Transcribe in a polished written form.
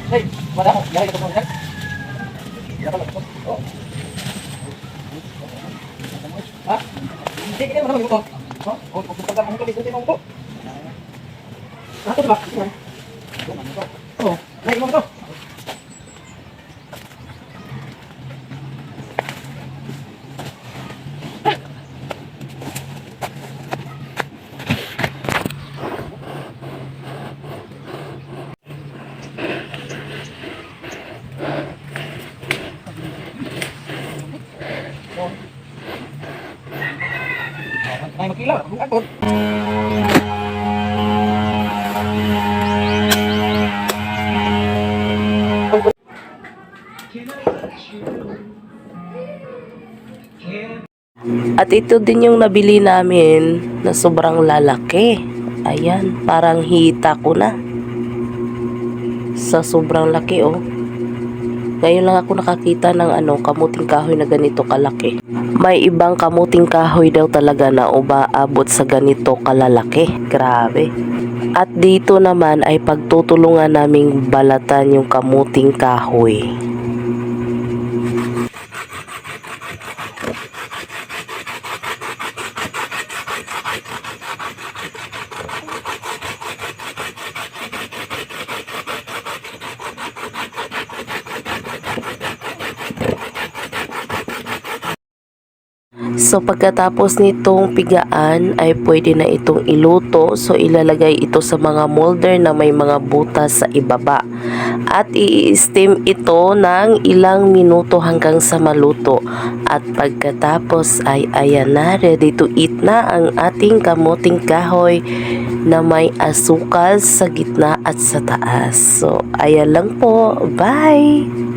Hey, wala ko. Yari ka ito. Ha? Hindi ka naman ito. Oh, pagka mo kami dito mo. Ako ba? Oh, lagi mo to. Ay, magkilaw. Agod. At ito din yung nabili namin na sobrang lalaki. Ayan, parang hita ko na. Sa sobrang laki, oh. Ngayon lang ako nakakita ng kamuting kahoy na ganito kalaki. May ibang kamuting kahoy daw talaga na umaabot sa ganito kalalaki. Grabe. At dito naman ay pagtutulungan naming balatan yung kamuting kahoy. So pagkatapos nitong pigaan ay pwede na itong iluto. So ilalagay ito sa mga molder na may mga butas sa ibaba. At i-steam ito ng ilang minuto hanggang sa maluto. At pagkatapos ay ayan na, ready to eat na ang ating kamuting kahoy na may asukal sa gitna at sa taas. So ayan lang po. Bye!